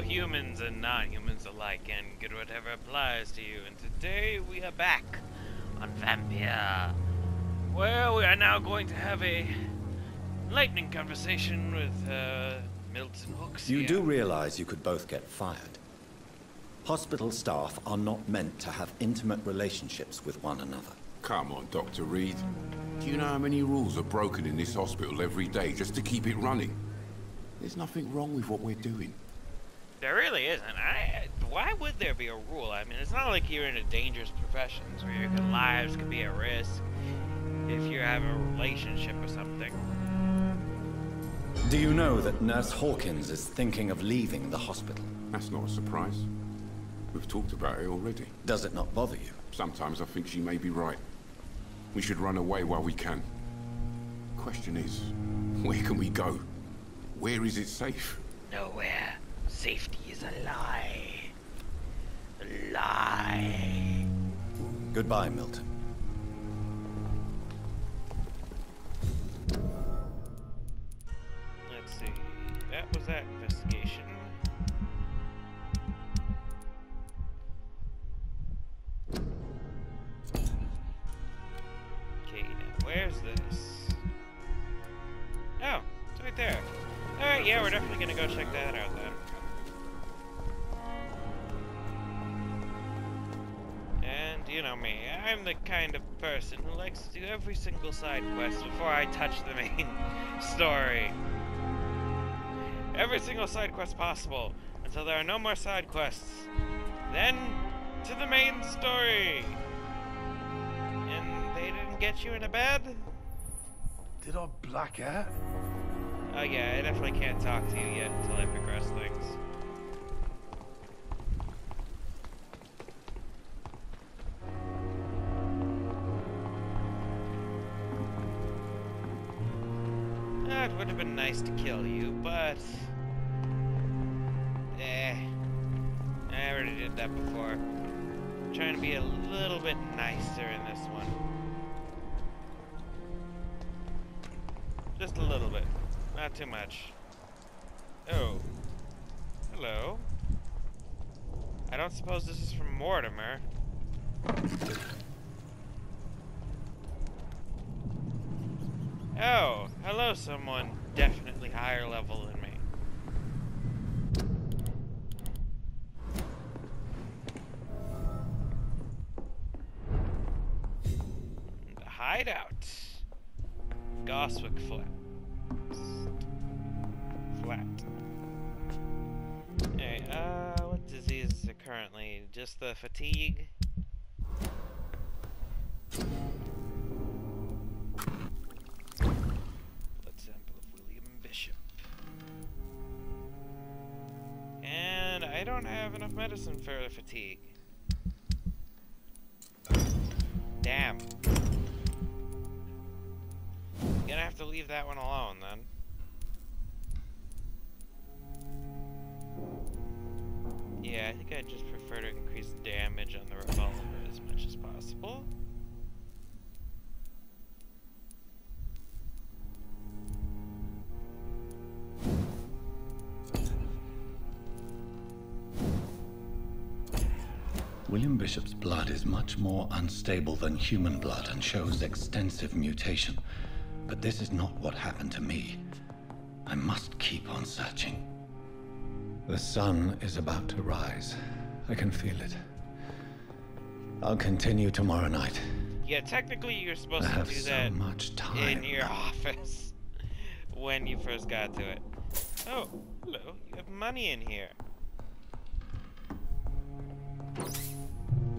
humans and non-humans alike, and get whatever applies to you. And today we are back on Vampire, where we are now going to have a enlightening conversation with Milton Hooks. You do realize you could both get fired. Hospital staff are not meant to have intimate relationships with one another. Come on, Dr. Reed. Do you know how many rules are broken in this hospital every day just to keep it running? There's nothing wrong with what we're doing. There really isn't. Why would there be a rule? I mean, it's not like you're in a dangerous profession where your lives could be at risk if you have a relationship or something. Do you know that Nurse Hawkins is thinking of leaving the hospital? That's not a surprise. We've talked about it already. Does it not bother you? Sometimes I think she may be right. We should run away while we can. Question is, where can we go? Where is it safe? Nowhere. Safety is a lie. A lie. Goodbye, Milton. Let's see. That was that investigation. Okay, now where's this? Oh, it's right there. Alright, yeah, we're definitely gonna go check that out then. And you know me, I'm the kind of person who likes to do every single side quest before I touch the main story. Every single side quest possible, until there are no more side quests. Then, to the main story! And they didn't get you in a bed? Did I black out? Oh yeah, I definitely can't talk to you yet until I progress things. It would have been nice to kill you, but... I already did that before. I'm trying to be a little bit nicer in this one. Just a little bit. Not too much. Oh. Hello. I don't suppose this is from Mortimer. Oh, hello someone definitely higher level than me. The hideout. Goswick Flat. Hey, what disease is it currently? Just the fatigue? Blood sample of William Bishop. And I don't have enough medicine for the fatigue. Damn. Gonna have to leave that one alone then. Yeah, I think I'd just prefer to increase damage on the revolver as much as possible. William Bishop's blood is much more unstable than human blood and shows extensive mutation. But this is not what happened to me. I must keep on searching. The sun is about to rise. I can feel it. I'll continue tomorrow night. Yeah, technically you're supposed I to have do so that much time. in your office when you first got to it. Oh, hello. You have money in here.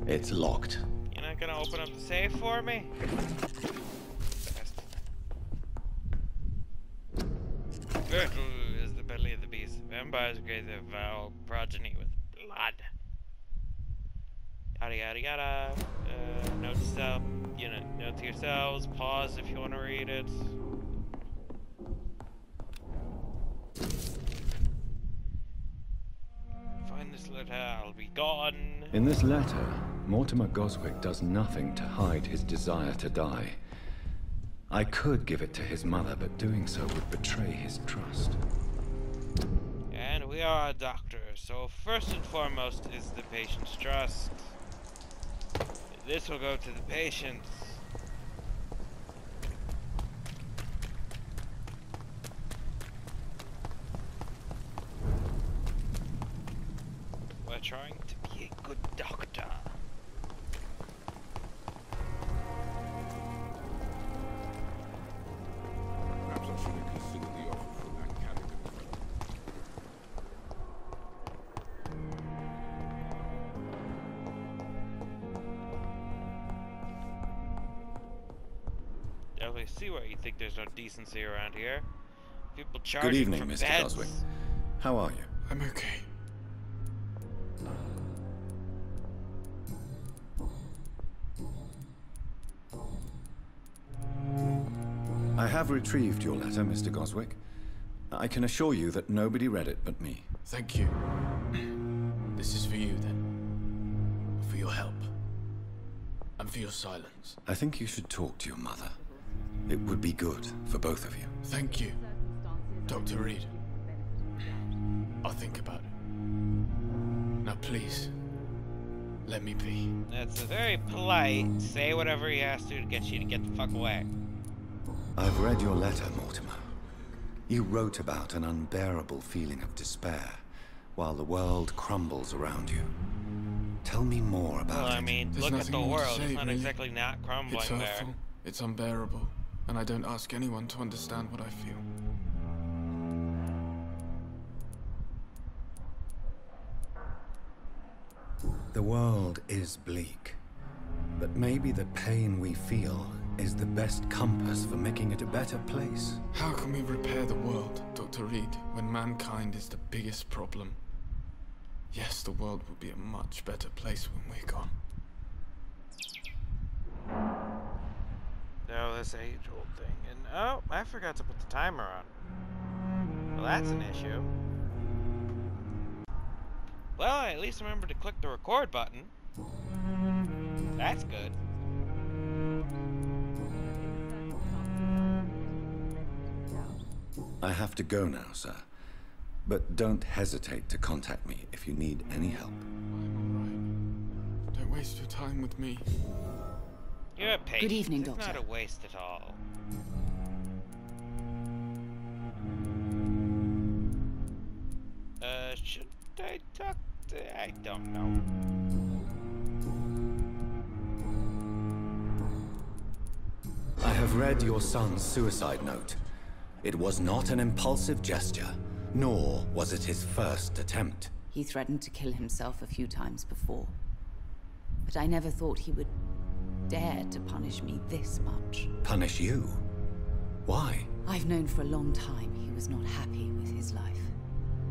It's locked. You're not gonna open up the safe for me? Fertile is the belly of the beast. Vampires graze their foul progeny with blood. Yada yada yada. Note to self. Note to yourselves. Pause if you want to read it. Find this letter. I'll be gone. In this letter, Mortimer Goswick does nothing to hide his desire to die. I could give it to his mother, but doing so would betray his trust. And we we are a doctor, so first and foremost is the patient's trust. This will go to the patient. We're trying to be a good doctor. Perhaps I should have considered the offer from that Callaghan fellow. Definitely see why you think there's no decency around here. People charging Good evening, for Mr. beds. Goswick. How are you? I'm okay. I have retrieved your letter, Mr. Goswick. I can assure you that nobody read it but me. Thank you. This is for you, then. For your help. And for your silence. I think you should talk to your mother. It would be good for both of you. Thank you, Dr. Reed. I'll think about it. Now please, let me be. That's very polite. Say whatever he has to get you to get the fuck away. I've read your letter, Mortimer. You wrote about an unbearable feeling of despair while the world crumbles around you. Tell me more about Well, I it. mean, There's look at nothing the more to world. say, It's not really. exactly not crumbling It's there. hurtful, it's unbearable, and I don't ask anyone to understand what I feel. The world is bleak, but maybe the pain we feel is the best compass for making it a better place. How can we repair the world, Dr. Reed, when mankind is the biggest problem? Yes, the world will be a much better place when we're gone. Oh, this age-old thing. And oh, I forgot to put the timer on. Well, that's an issue. Well, I at least remember to click the record button. That's good. I have to go now, sir. But don't hesitate to contact me if you need any help. I'm alright. Don't waste your time with me. You're a patient. Good evening, It's Doctor. not a waste at all. Should I talk to... I don't know. I have read your son's suicide note. It was not an impulsive gesture, nor was it his first attempt. He threatened to kill himself a few times before. But I never thought he would dare to punish me this much. Punish you? Why? I've known for a long time he was not happy with his life.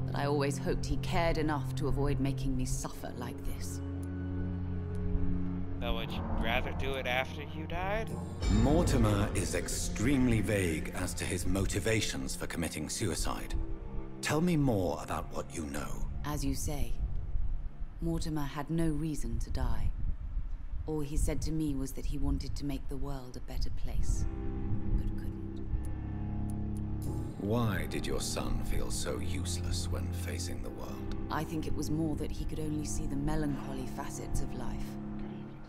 But I always hoped he cared enough to avoid making me suffer like this. Well, would you rather do it after you died? Mortimer is extremely vague as to his motivations for committing suicide. Tell me more about what you know. As you say, Mortimer had no reason to die. All he said to me was that he wanted to make the world a better place, but couldn't. Why did your son feel so useless when facing the world? I think it was more that he could only see the melancholy facets of life.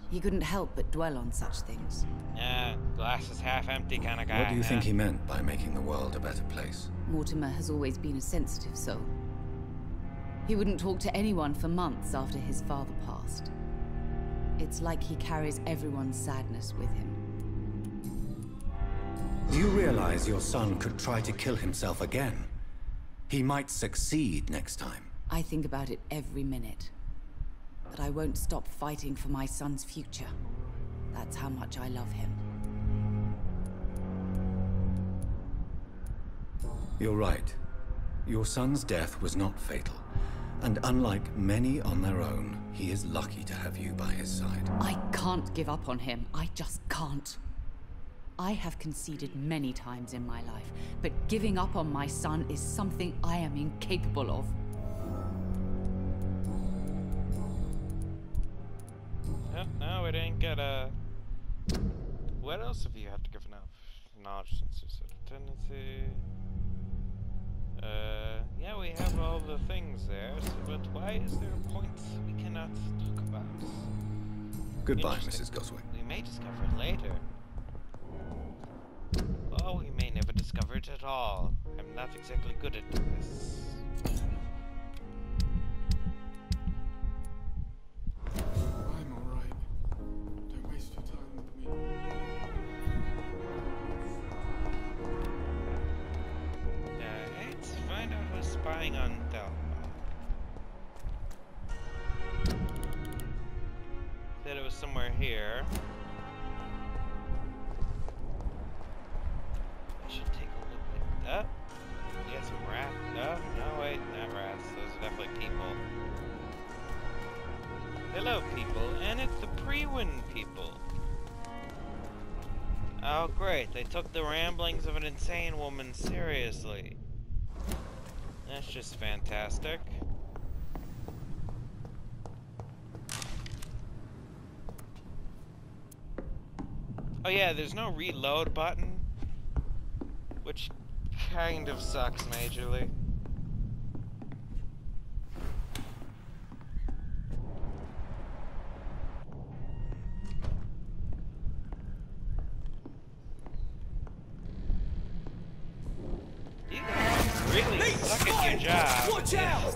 He couldn't help but dwell on such things. Yeah, glass is half empty kind of guy. What do you think huh? he meant by making the world a better place? Mortimer has always been a sensitive soul. He wouldn't talk to anyone for months after his father passed. It's like he carries everyone's sadness with him. Do you realize your son could try to kill himself again? He might succeed next time. I think about it every minute. But I won't stop fighting for my son's future. That's how much I love him. You're right. Your son's death was not fatal. And unlike many on their own, he is lucky to have you by his side. I can't give up on him. I just can't. I have conceded many times in my life, but giving up on my son is something I am incapable of. No, we didn't get a... What else have you had to give enough? Knowledge and suicidal tendency. Yeah, Yeah, we have all the things there, so, but why is there a point we cannot talk about? Goodbye, Interesting. Mrs. Goswick. We may discover it later. Or we may never discover it at all. I'm not exactly good at this. I'm alright. Don't waste your time with me. Let's find out who's spying on Thelma. Said it was somewhere here. I should take a look at that. We got some rats. No, wait, not rats. Those are definitely people. Hello, people, and it's the Priwen people. Oh, great. They took the ramblings of an insane woman seriously. That's just fantastic. Oh yeah, there's no reload button, which kind of sucks majorly. You guys really suck at your job. Watch out!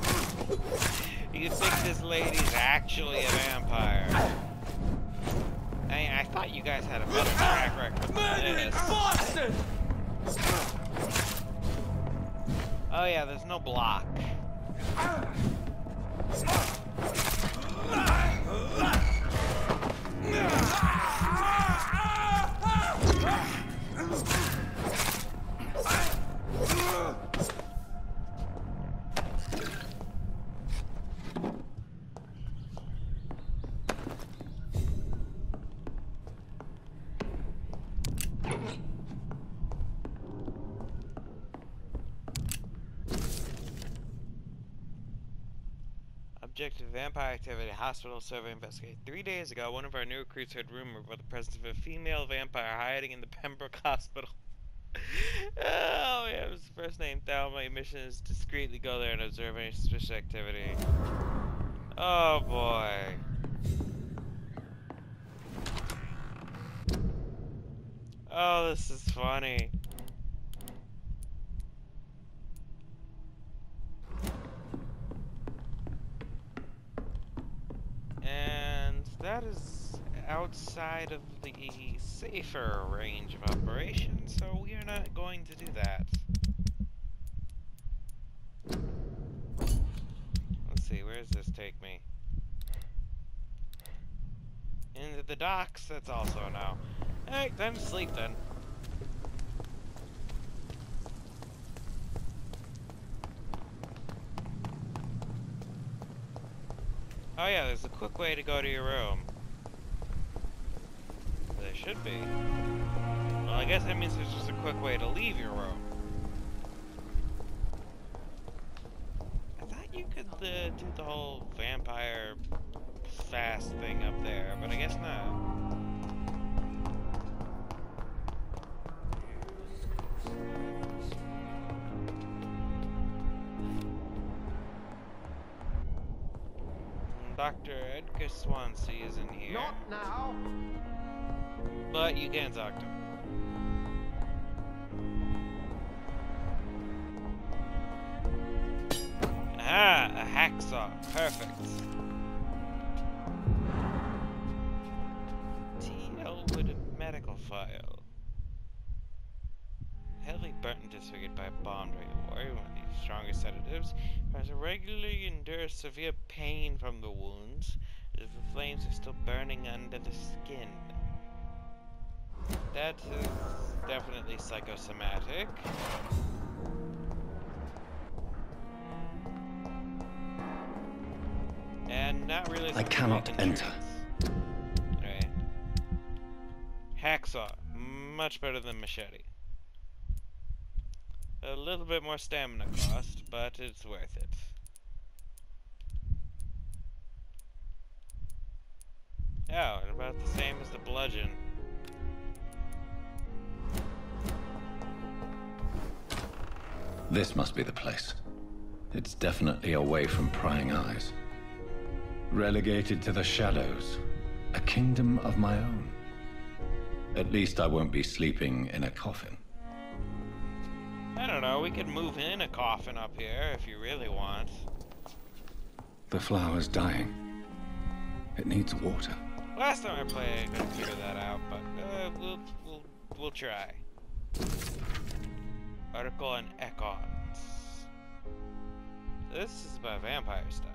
You think this lady's actually a vampire? I thought you guys had a better track record than Murdering this. bastard! Oh yeah, there's no block. Objective vampire activity. Hospital survey investigate. 3 days ago, one of our new recruits heard rumor about the presence of a female vampire hiding in the Pembroke Hospital. Oh, yeah, it was the first name Thelma. My mission is to discreetly go there and observe any suspicious activity. Oh, boy. Oh, this is funny. And that is outside of the safer range of operation, so we are not going to do that. Let's see, where does this take me? Into the docks, that's also a no. Alright, time to sleep then. Oh yeah, there's a quick way to go to your room. There should be. Well, I guess that means there's just a quick way to leave your room. I thought you could do the whole vampire fast thing up there, but I guess not. Dr. Edgar Swansea is in here. Not now. But you can talk to him. Ah, a hacksaw. Perfect. T.L. Wood medical file. Heavily burnt and disfigured by a bomb during the war, one of the strongest sedatives, has regularly endures severe pain from the wounds, as if the flames are still burning under the skin. That is definitely psychosomatic. And not really. I cannot enter. Alright. Hacksaw. Much better than machete. A little bit more stamina cost, but it's worth it. Oh, and about the same as the bludgeon. This must be the place. It's definitely away from prying eyes. Relegated to the shadows. A kingdom of my own. At least I won't be sleeping in a coffin. I don't know, we could move in a coffin up here if you really want. The flower's dying. It needs water. Last time I played, I couldn't figure that out, but we'll try. Article on Ekons. This is about vampire stuff.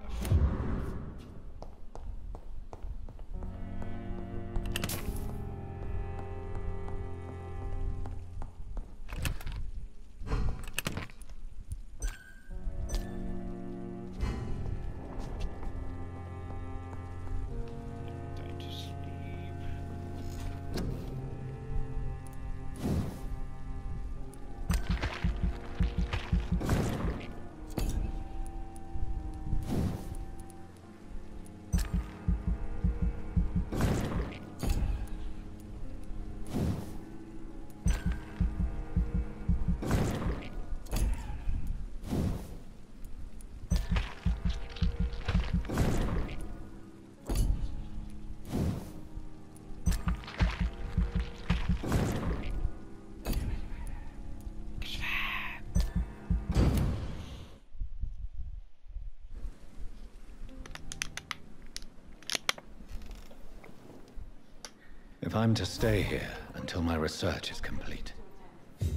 If I'm to stay here until my research is complete,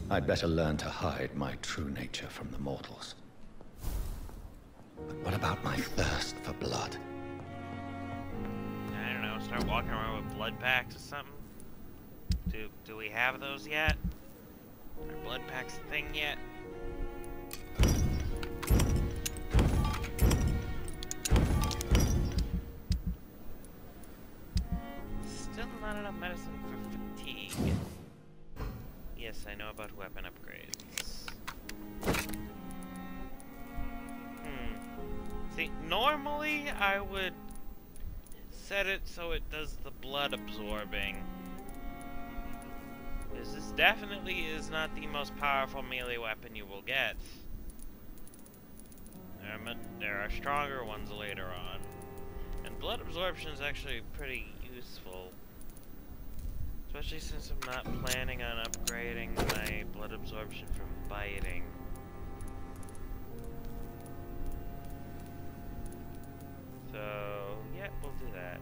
I'd better learn to hide my true nature from the mortals. But what about my thirst for blood? I don't know, start walking around with blood packs or something? Do we have those yet? Are blood packs a thing yet? Still not enough medicine for fatigue. Yes, I know about weapon upgrades. See, normally I would set it so it does the blood absorbing. Because this definitely is not the most powerful melee weapon you will get. There are stronger ones later on. And blood absorption is actually pretty useful. Especially since I'm not planning on upgrading my blood absorption from biting. So, yeah, we'll do that.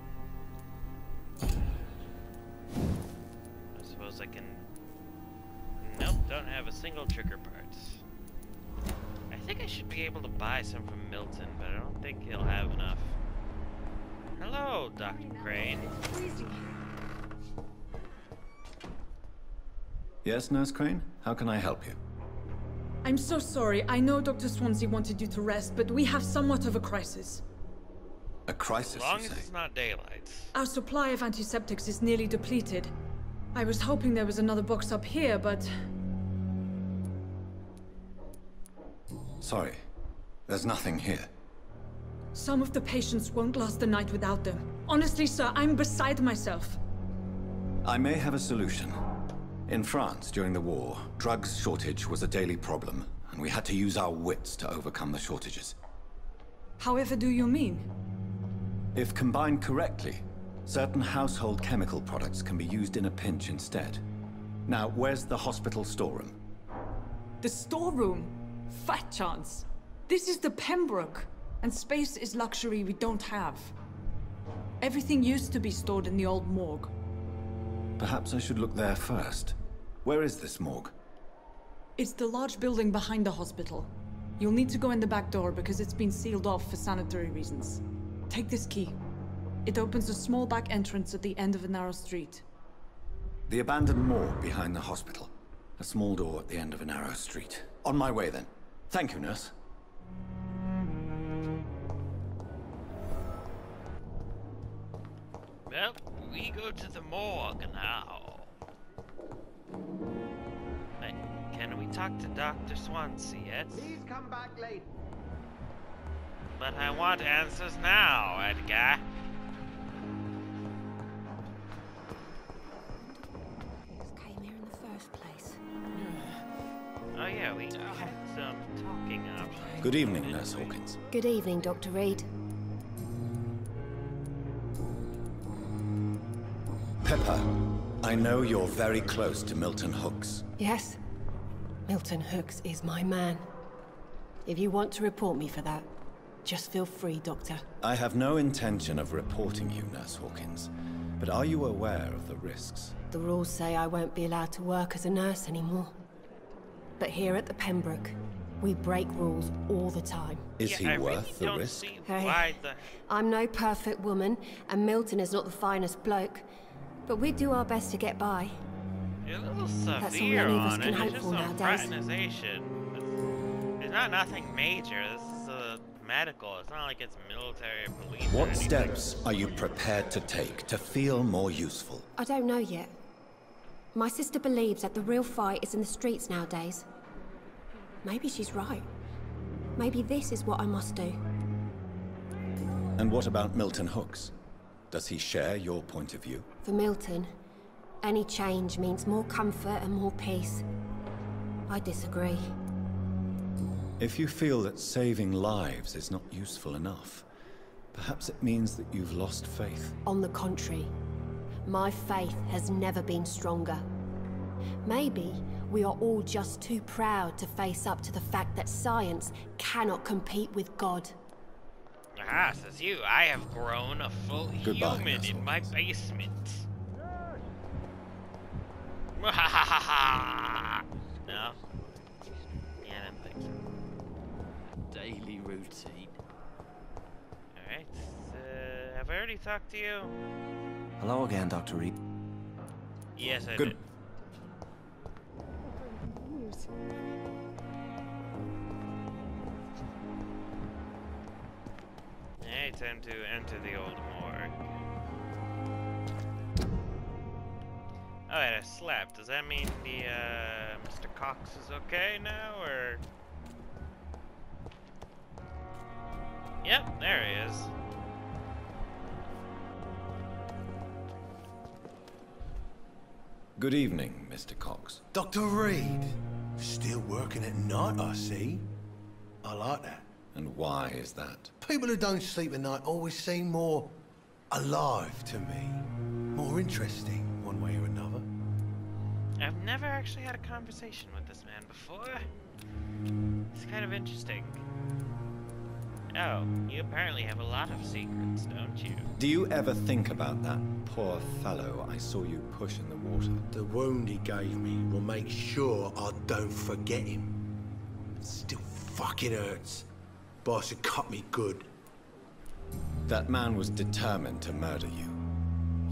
I suppose I can... Nope, don't have a single trigger parts. I think I should be able to buy some from Milton, but I don't think he'll have enough. Hello, Dr. Crane. Yes, Nurse Crane? How can I help you? I'm so sorry. I know Dr. Swansea wanted you to rest, but we have somewhat of a crisis. A crisis, As long you as say? it's not daylight. Our supply of antiseptics is nearly depleted. I was hoping there was another box up here, but... Sorry. There's nothing here. some of the patients won't last the night without them. Honestly, sir, I'm beside myself. I may have a solution. In France, during the war, drugs shortage was a daily problem, and we had to use our wits to overcome the shortages. However do you mean? If combined correctly, certain household chemical products can be used in a pinch instead. Now, where's the hospital storeroom? The storeroom? Fat chance. This is the Pembroke, and space is luxury we don't have. Everything used to be stored in the old morgue. Perhaps I should look there first. Where is this morgue? It's the large building behind the hospital. You'll need to go in the back door because it's been sealed off for sanitary reasons. Take this key. It opens a small back entrance at the end of a narrow street. The abandoned morgue behind the hospital. A small door at the end of a narrow street. On my way then. Thank you, nurse. Well, we go to the morgue now. But can we talk to Dr. Swansea yet? Please come back late. But I want answers now, Edgar. Came here in the first place. Oh yeah, Yeah, we had some talking options. Good evening, Nurse Hawkins. Good evening, Dr. Reed. Pepper, I know you're very close to Milton Hooks. Yes, Milton Hooks is my man. If you want to report me for that, just feel free, Doctor. I have no intention of reporting you, Nurse Hawkins, but are you aware of the risks? The rules say I won't be allowed to work as a nurse anymore. But here at the Pembroke, we break rules all the time. Is he I worth really the risk? See Hey. why the... I'm no perfect woman, and Milton is not the finest bloke, but we do our best to get by. You're a little all severe any of us on can it. hope It's just for some nowadays. fraternization. It's not nothing major. This is medical. It's not like it's military or police. or What anything. steps are you prepared to take to feel more useful? I don't know yet. My sister believes that the real fight is in the streets nowadays. Maybe she's right. Maybe this is what I must do. And what about Milton Hooks? Does he share your point of view? For Milton, any change means more comfort and more peace. I disagree. If you feel that saving lives is not useful enough, perhaps it means that you've lost faith. On the contrary, my faith has never been stronger. Maybe we are all just too proud to face up to the fact that science cannot compete with God. Ah, says you. I have grown a full Goodbye, human Nurse in my Hawkins. basement. No? Yeah, I don't think so. Daily routine. Alright. Have I already talked to you? Hello again, Dr. Reed. Yes, I Good. did. Hey, time to enter the old morgue. Oh, wait, I slept. Does that mean the, Mr. Cox is okay now, or...? Yep, there he is. Good evening, Mr. Cox. Dr. Reed. Still working at night, I see. I like that. And why is that? People who don't sleep at night always seem more alive to me. More interesting, one way or another. I've never actually had a conversation with this man before. It's kind of interesting. Oh, you apparently have a lot of secrets, don't you? Do you ever think about that poor fellow I saw you push in the water? The wound he gave me will make sure I don't forget him. It still fucking hurts. Boss had cut me good. That man was determined to murder you.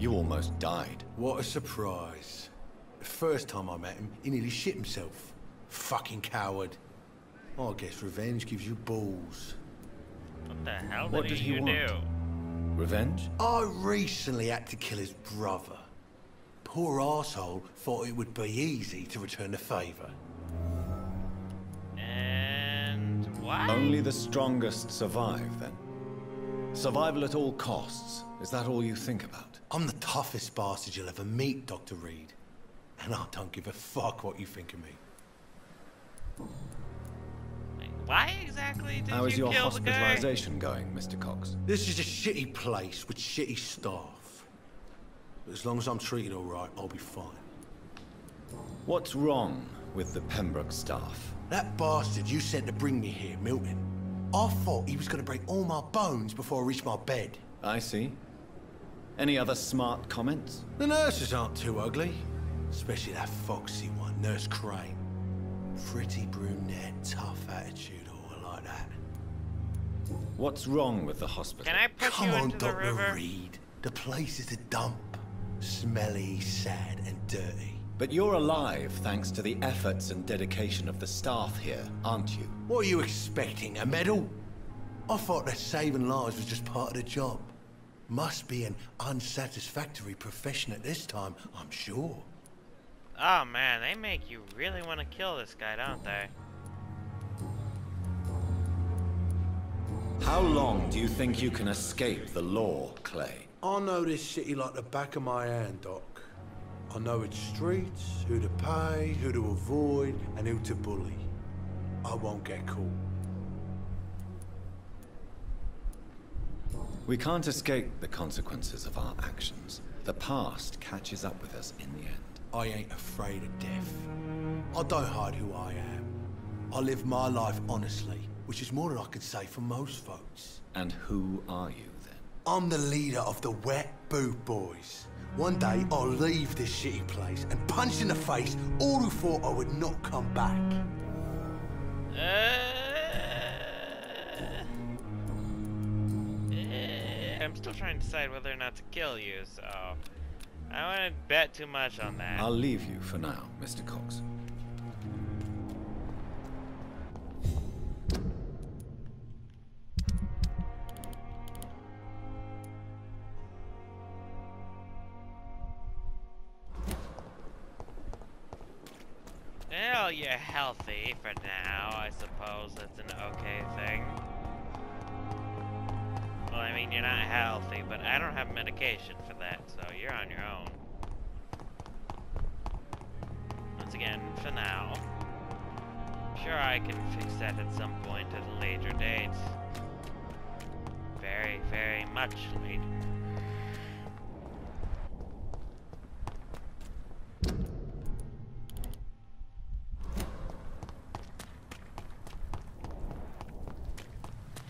You almost died. What a surprise. The first time I met him, he nearly shit himself. Fucking coward. I guess revenge gives you balls. What the hell What did did he you want? do? Revenge? I recently had to kill his brother. Poor arsehole thought it would be easy to return the favor. And what? Only the strongest survive, then? Survival at all costs. Is that all you think about? I'm the toughest bastard you'll ever meet, Dr. Reed. And I don't give a fuck what you think of me. Wait, why exactly did How is you your kill the guy? hospitalization going, Mr. Cox? This is a shitty place with shitty staff. But as long as I'm treated all right, I'll be fine. What's wrong with the Pembroke staff? That bastard you sent to bring me here, Milton, I thought he was going to break all my bones before I reached my bed. I see. Any other smart comments? The nurses aren't too ugly. Especially that foxy one, Nurse Crane. Pretty brunette, tough attitude, all like that. What's wrong with the hospital? Can I put Come you on, into the Dr. river? Reed. The place is a dump. Smelly, sad, and dirty. But you're alive thanks to the efforts and dedication of the staff here, aren't you? What are you expecting, a medal? I thought that saving lives was just part of the job. Must be an unsatisfactory profession at this time, I'm sure. Oh man, they make you really want to kill this guy, don't they? How long do you think you can escape the law, Clay? I know this city like the back of my hand, Doc. I know its streets, who to pay, who to avoid, and who to bully. I won't get caught. We can't escape the consequences of our actions. The past catches up with us in the end. I ain't afraid of death. I don't hide who I am. I live my life honestly, which is more than I could say for most folks. And who are you, then? I'm the leader of the Wet Boot Boys. One day, I'll leave this shitty place and punch in the face all who thought I would not come back. I'm still trying to decide whether or not to kill you, so I don't want to bet too much on that. I'll leave you for now, Mr. Cox. Well, you're healthy for now. I suppose that's an okay thing. Well, I mean, you're not healthy, but I don't have medication for that, so you're on your own. Once again, for now. I'm sure I can fix that at some point at a later date. Very, very much later.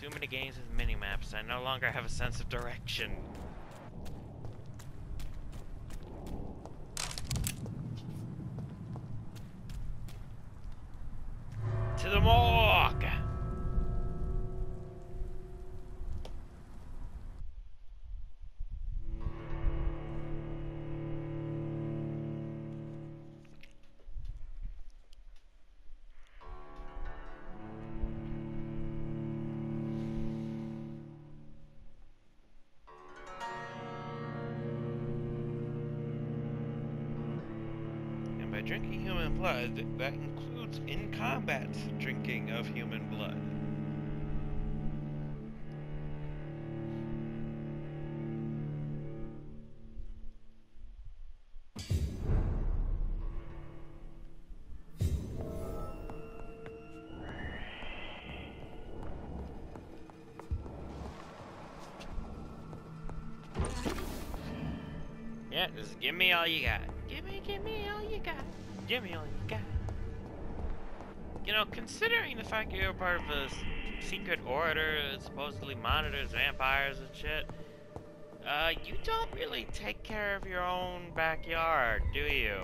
Too many games with mini-maps. I no longer have a sense of direction. To the morgue! By drinking human blood, that includes in-combat drinking of human blood. Yeah, just give me all you got. Give me all you got. Give me all you got. You know, considering the fact you're part of a secret order that supposedly monitors vampires and shit, you don't really take care of your own backyard, do you?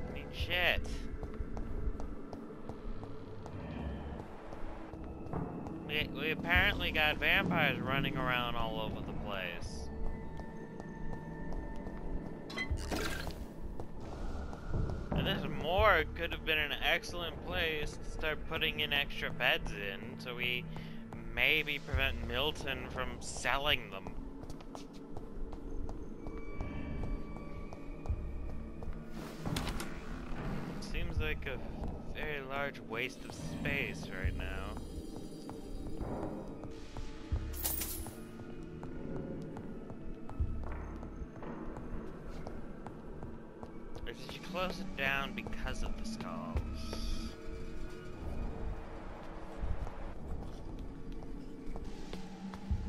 I mean, shit. We apparently got vampires running around all over the place. And this morgue could have been an excellent place to start putting in extra beds in, so we maybe prevent Milton from selling them. Seems like a very large waste of space right now. Or did you close it down because of the skulls?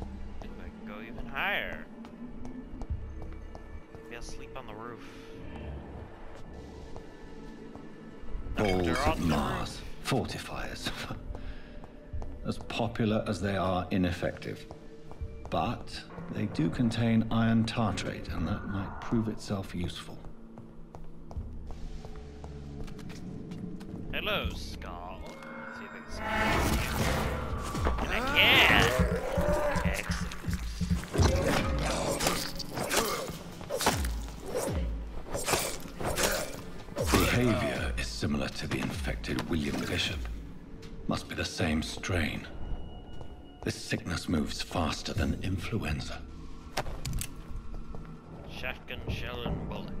I think I can go even higher. Maybe I'll sleep on the roof. Balls of Mars, fortifiers. As popular as they are ineffective. But they do contain iron tartrate, and that might prove itself useful. Hello, Skull. Let's see if I can see you. And I can! Excellent. Behavior is similar to the infected William Bishop. Must be the same strain. This sickness moves faster than influenza. Shotgun shell and bullets.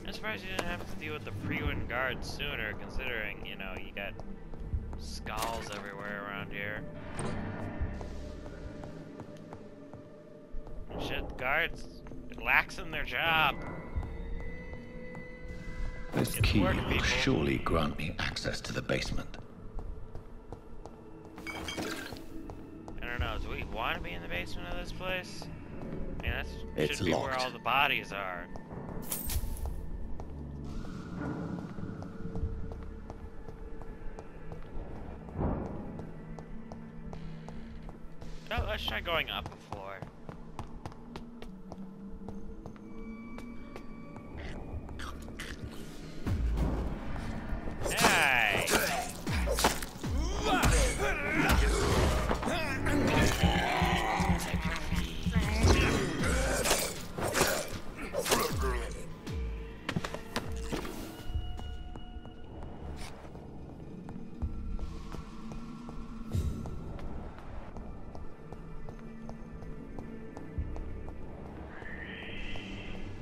I'm surprised you didn't have to deal with the Freewind guards sooner, considering, you know, you got skulls everywhere around here. Shit, the guards laxing their job. This Get to key work, will people. surely grant me access to the basement. I don't know, do we want to be in the basement of this place? I mean, that It's should be where locked. all the bodies are. Oh, let's try going up a floor. Hey!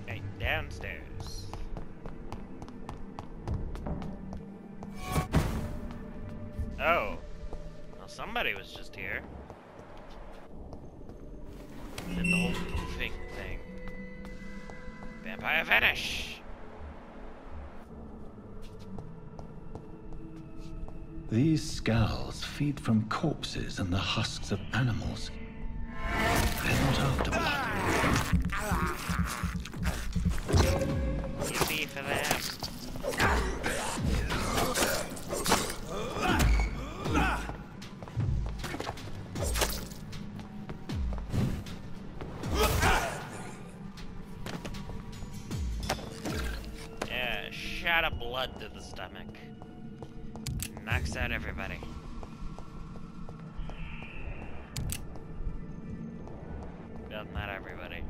Okay, downstairs. Oh. Well, somebody was just here. Did the whole poofing thing. Vampire vanish! These scowls feed from corpses and the husks of animals. They're not after blood. Easy for them. Yeah, shot of blood to the stomach. Knocks out everybody. Well, not everybody.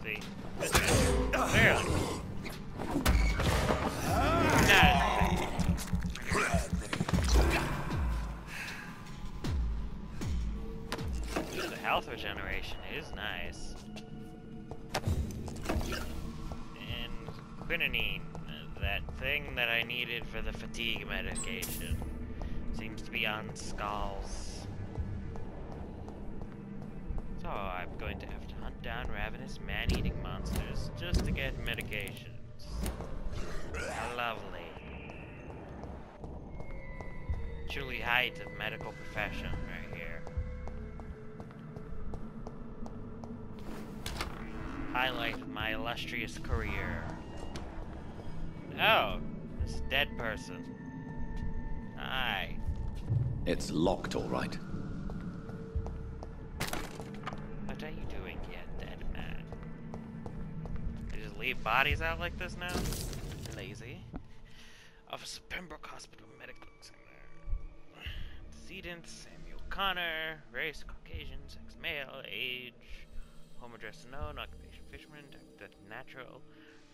See, this is clearly the health regeneration is nice. And quinine, that thing that I needed for the fatigue medication, seems to be on skulls. So I'm going to have to hunt down ravenous man-eating monsters just to get medications. How lovely. Truly height of medical profession right here. Highlight of my illustrious career. Oh, this dead person. Hi. It's locked, all right. What are you doing here, dead man? They just leave bodies out like this now? Lazy. Officer Pembroke Hospital Medical Examiner. Decedent Samuel Connor. Race Caucasian. Sex male. Age. Home address unknown. Occupation fisherman. Death natural.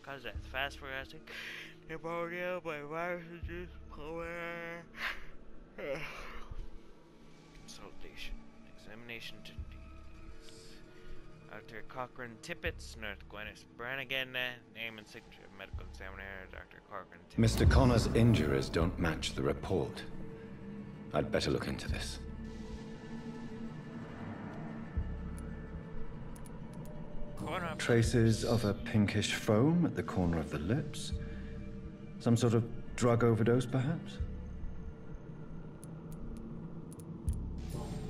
Cause death fast fluorescing. Pneumonia by viruses. Power. Consultation. Examination to Dr. Cochran Tippett, Nurse Gwyneth Brannigan, name and signature of medical examiner, Dr. Cochran Tippett. Mr. Connor's injuries don't match the report. I'd better look into this. Traces of a pinkish foam at the corner of the lips. Some sort of drug overdose, perhaps?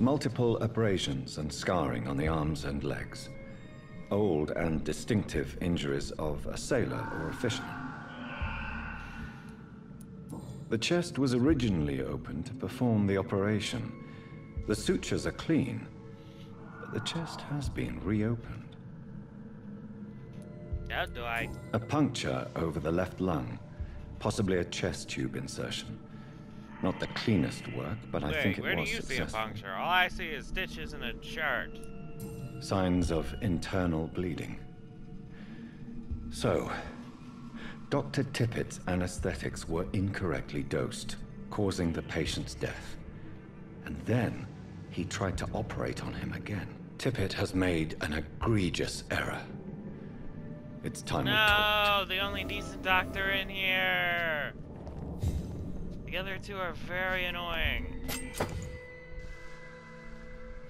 Multiple abrasions and scarring on the arms and legs. Old and distinctive injuries of a sailor or a fisherman. The chest was originally opened to perform the operation. The sutures are clean, but the chest has been reopened. How do I? A puncture over the left lung, possibly a chest tube insertion. Not the cleanest work, but I think it where do was you see a successful. puncture? All I see is stitches and a chart. Signs of internal bleeding. So, Dr. Tippett's anesthetics were incorrectly dosed, causing the patient's death. And then he tried to operate on him again. Tippett has made an egregious error. It's time we talked. No, the only decent doctor in here. The other two are very annoying.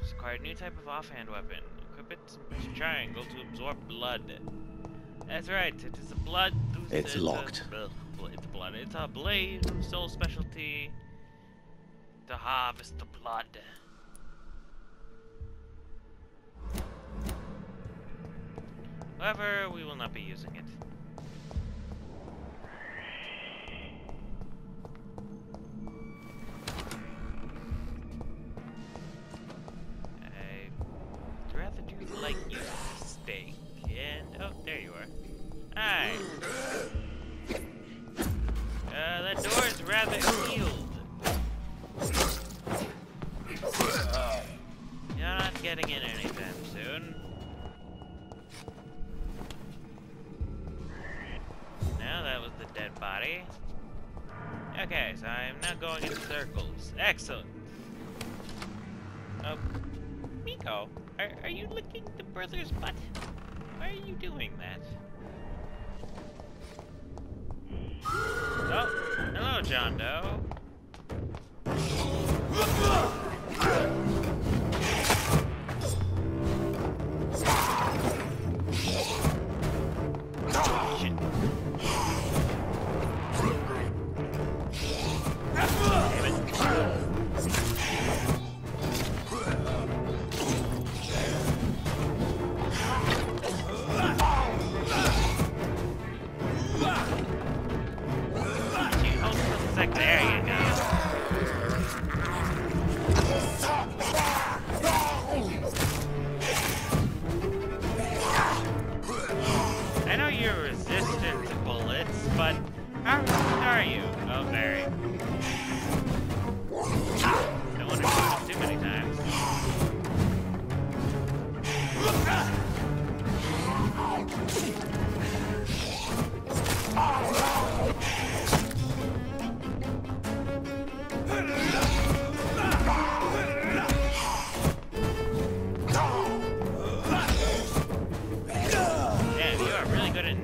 Just acquired a new type of offhand weapon. Equip it with triangle to absorb blood. That's right, it is a blood. It's locked. It's blood. It's a blade whose sole specialty to harvest the blood. However, we will not be using it. I'd rather do like you steak. And oh, there you are. Hi. That door is rather sealed. You're not getting in anytime soon. No, that was the dead body. Okay, so I am now going in circles. Excellent. Oh, Miko, are you licking the brother's butt? Why are you doing that? Oh, hello, John Doe. Shit. There you go. I know you're resistant to bullets, but how resistant are you? Oh, very. Don't want to shoot too many times.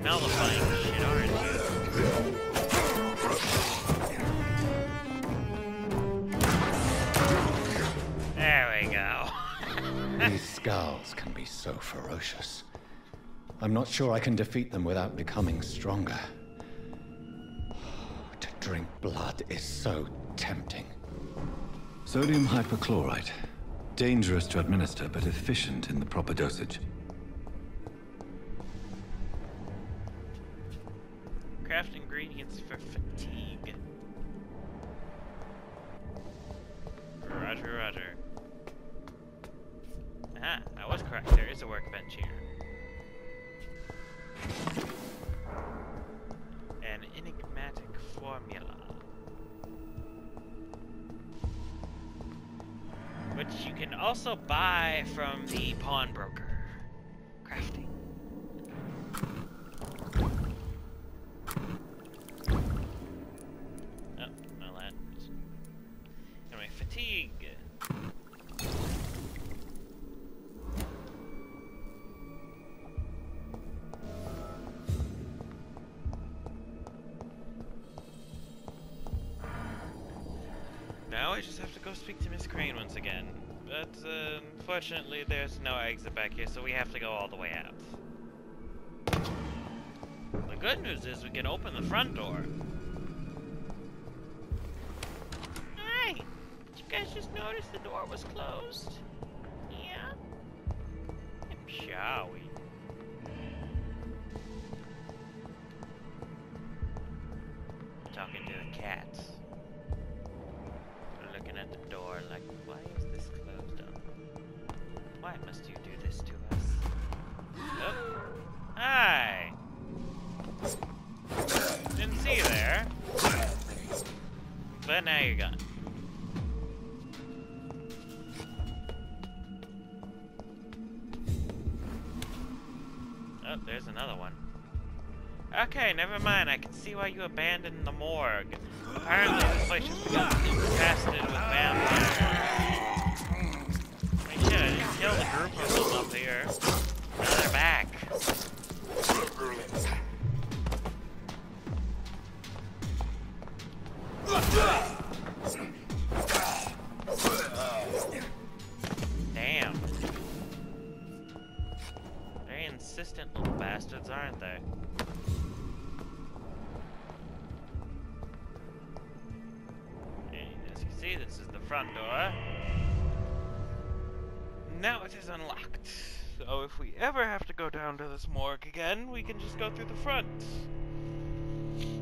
Nullifying shit, aren't you? There we go. These scowls can be so ferocious. I'm not sure I can defeat them without becoming stronger. To drink blood is so tempting. Sodium hypochlorite. Dangerous to administer, but efficient in the proper dosage. Craft ingredients for fatigue. Roger, roger. Ah, I was correct. There is a workbench here. An enigmatic formula. Which you can also buy from the pawnbroker. Crafting. Fatigue. Now I just have to go speak to Miss Crane once again. But unfortunately there's no exit back here, so we have to go all the way out. The good news is we can open the front door. You guys just noticed the door was closed? Yeah? Shall we? Talking to the cats. Looking at the door like, why is this closed up? Why must you do this to us? Oh. Hi! Didn't see you there. But now you're gone. Oh, there's another one. Okay, never mind. I can see why you abandoned the morgue. Apparently, this place has become infested with vampires. Damn. Very insistent little bastards, aren't they? And as you see, this is the front door. Now it is unlocked. So if we ever have to go down to this morgue again, we can just go through the front.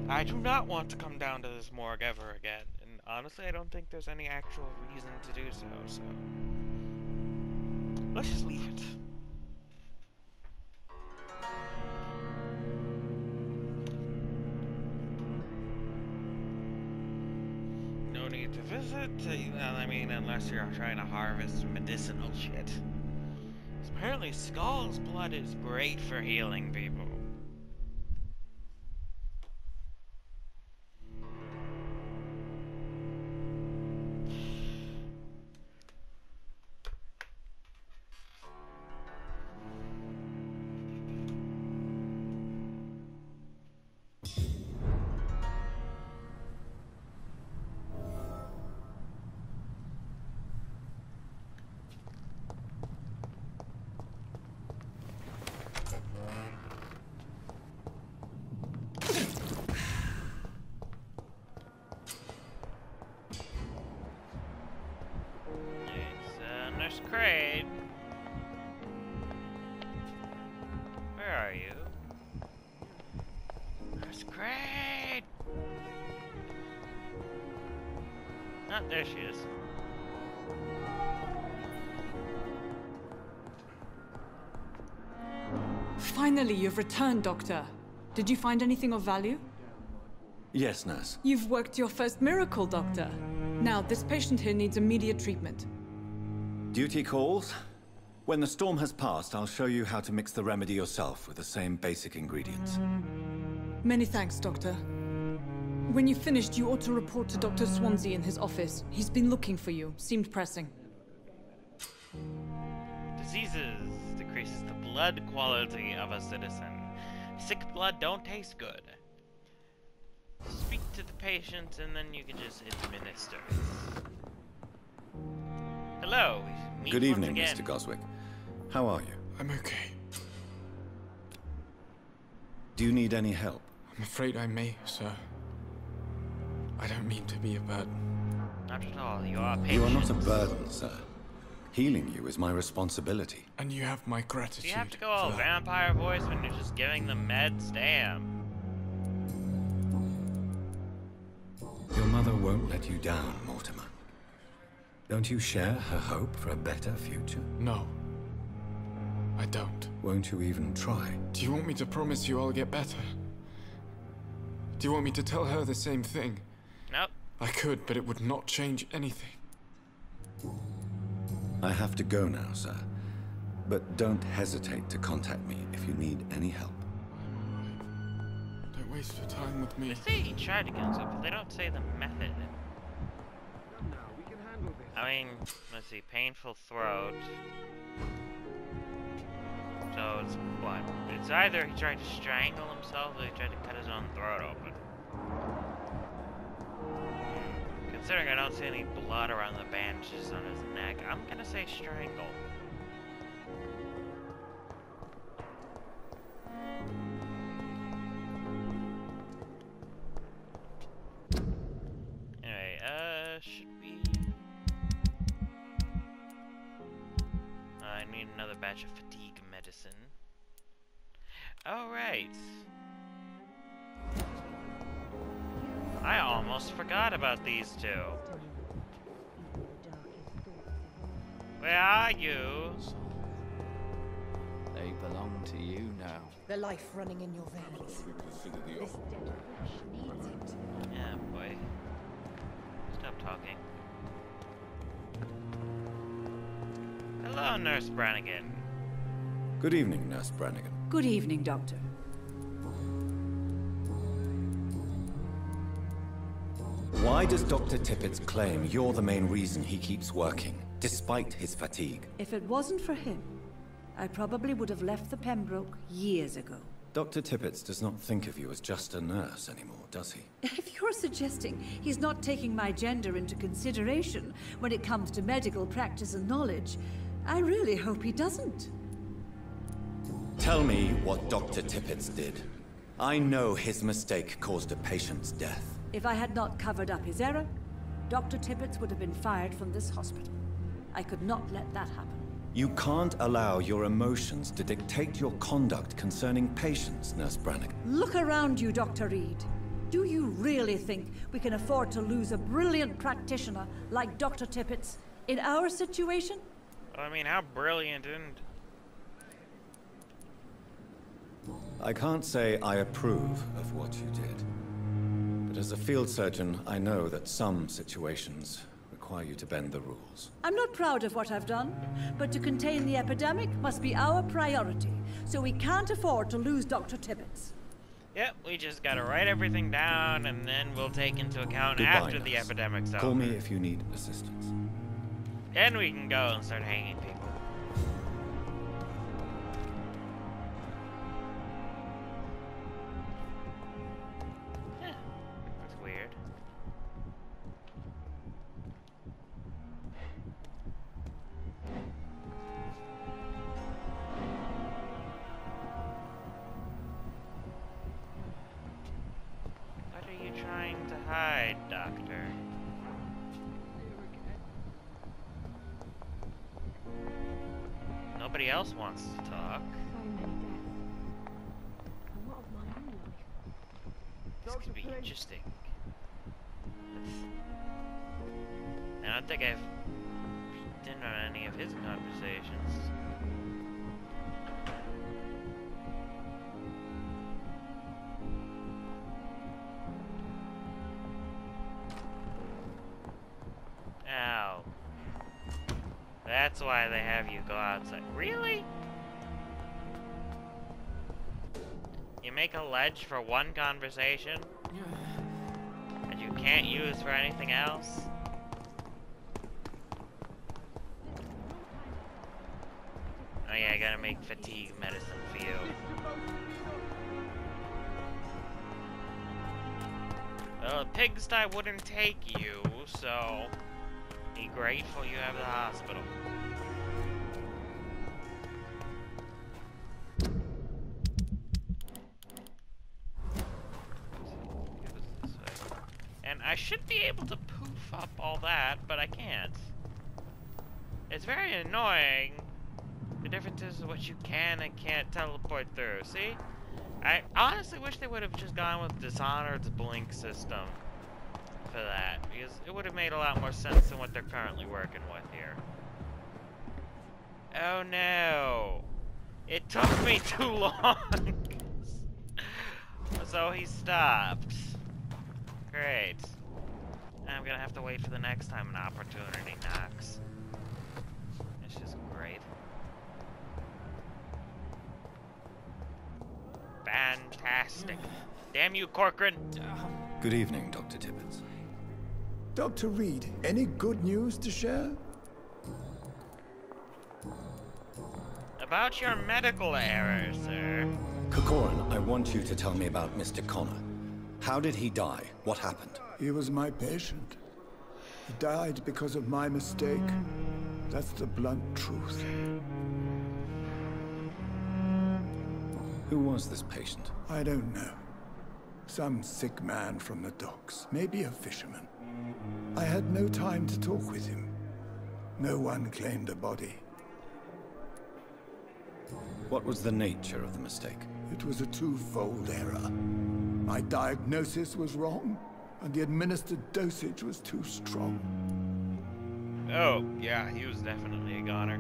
I do not want to come down to this morgue ever again. And honestly, I don't think there's any actual reason to do so, let's just leave it. No need to visit, well, I mean, unless you're trying to harvest medicinal shit. Apparently Skull's blood is great for healing people. Nurse Crane. Where are you? Nurse Crane! Oh, there she is. Finally, you've returned, Doctor. Did you find anything of value? Yes, nurse. You've worked your first miracle, Doctor. Now, this patient here needs immediate treatment. Duty calls. When the storm has passed, I'll show you how to mix the remedy yourself with the same basic ingredients. Many thanks, Doctor. When you've finished, you ought to report to Dr. Swansea in his office. He's been looking for you. Seemed pressing. Diseases decreases the blood quality of a citizen. Sick blood don't taste good. Speak to the patient and then you can just administer it. Hello. Good evening, Mr. Goswick. How are you? I'm okay. Do you need any help? I'm afraid I may, sir. I don't mean to be a burden. Not at all. You are a patient. You are not a burden, sir. Healing you is my responsibility. And you have my gratitude. Do you have to go all vampire voice when you're just giving them meds? Damn. Your mother won't let you down, Mortimer. Don't you share her hope for a better future? No. I don't. Won't you even try? Do you want me to promise you I'll get better? Do you want me to tell her the same thing? Nope. I could, but it would not change anything. I have to go now, sir. But don't hesitate to contact me if you need any help. Don't waste your time with me. They say he tried to get himself, but they don't say the method. I mean, let's see, painful throat. So it's what? It's either he tried to strangle himself or he tried to cut his own throat open. Considering I don't see any blood around the bandages on his neck, I'm gonna say strangle. Anyway, should we... I need another batch of fatigue medicine. Alright. I almost forgot about these two. Where are you? They belong to you now. The life running in your veins. This dead flesh needs it. Yeah, boy. Stop talking. Hello, Nurse Brannigan. Good evening, Nurse Brannigan. Good evening, Doctor. Why does Dr. Tippett claim you're the main reason he keeps working, despite his fatigue? If it wasn't for him, I probably would have left the Pembroke years ago. Dr. Tippett does not think of you as just a nurse anymore, does he? If you're suggesting he's not taking my gender into consideration when it comes to medical practice and knowledge, I really hope he doesn't. Tell me what Dr. Tippett did. I know his mistake caused a patient's death. If I had not covered up his error, Dr. Tippett would have been fired from this hospital. I could not let that happen. You can't allow your emotions to dictate your conduct concerning patients, Nurse Brannigan. Look around you, Dr. Reed. Do you really think we can afford to lose a brilliant practitioner like Dr. Tippett in our situation? I mean, how brilliant and... I can't say I approve of what you did. But as a field surgeon, I know that some situations require you to bend the rules. I'm not proud of what I've done, but to contain the epidemic must be our priority, so we can't afford to lose Dr. Tippett. Yep, we just gotta write everything down, and then we'll take into account Goodbye, after nurse. the epidemic's over. Call me if you need assistance. Then we can go and start hanging people. That's weird. What are you trying to hide, Doctor? Nobody else wants to talk. This could be interesting. I don't think I've been on any of his conversations. Ow. That's why they have you go outside. Really? You make a ledge for one conversation that you can't use for anything else? Oh yeah, I gotta make fatigue medicine for you. Well, the pigsty wouldn't take you, so be grateful you have the hospital. And I should be able to poof up all that, but I can't. It's very annoying. The difference is what you can and can't teleport through. See? I honestly wish they would have just gone with Dishonored's blink system for that, because it would have made a lot more sense than what they're currently working with here. Oh no! It took me too long! So he stopped. Great. I'm gonna have to wait for the next time an opportunity knocks. It's just great. Fantastic. Damn you, Corcoran. Good evening, Dr. Tippett. Dr. Reed, any good news to share? About your medical error, sir. Corcoran, I want you to tell me about Mr. Connor. How did he die? What happened? He was my patient. He died because of my mistake. That's the blunt truth. Who was this patient? I don't know. Some sick man from the docks. Maybe a fisherman. I had no time to talk with him. No one claimed a body. What was the nature of the mistake? It was a twofold error. My diagnosis was wrong, and the administered dosage was too strong. Oh, yeah, he was definitely a goner.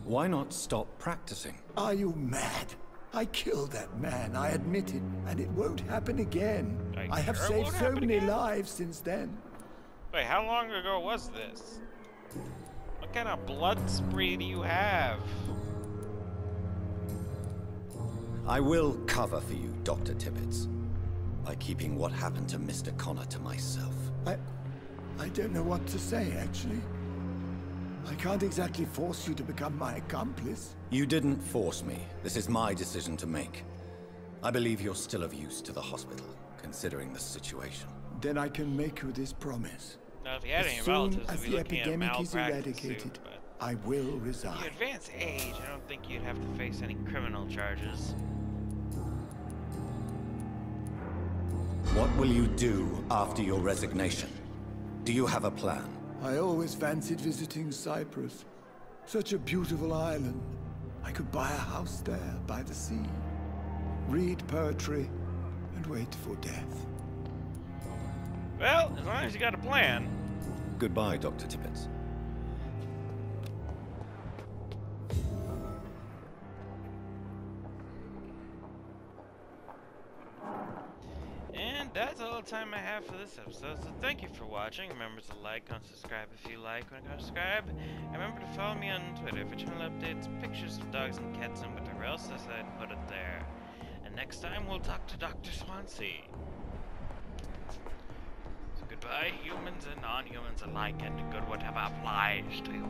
Why not stop practicing? Are you mad? I killed that man, I admit it, and it won't happen again. I have saved so many lives since then. Wait, how long ago was this? What kind of blood spree do you have? I will cover for you, Dr. Tippett, by keeping what happened to Mr. Connor to myself. I don't know what to say, actually. I can't exactly force you to become my accomplice. You didn't force me. This is my decision to make. I believe you're still of use to the hospital, considering the situation. Then I can make you this promise. Now, if you had any As soon relatives, as we'd be the looking at epidemic is malpractice eradicated, suit, but I will if resign. you advance age, I don't think you'd have to face any criminal charges. What will you do after your resignation? Do you have a plan? I always fancied visiting Cyprus. Such a beautiful island. I could buy a house there by the sea, read poetry, and wait for death. Well, as long as you got a plan. Goodbye, Dr. Tippett. And that's all the time I have for this episode, so thank you for watching. Remember to like and subscribe if you like when you subscribe. And remember to follow me on Twitter for channel updates, pictures of dogs and cats, and whatever else I said, put it there. And next time we'll talk to Dr. Swansea. So goodbye, humans and non-humans alike, and good whatever applies to you.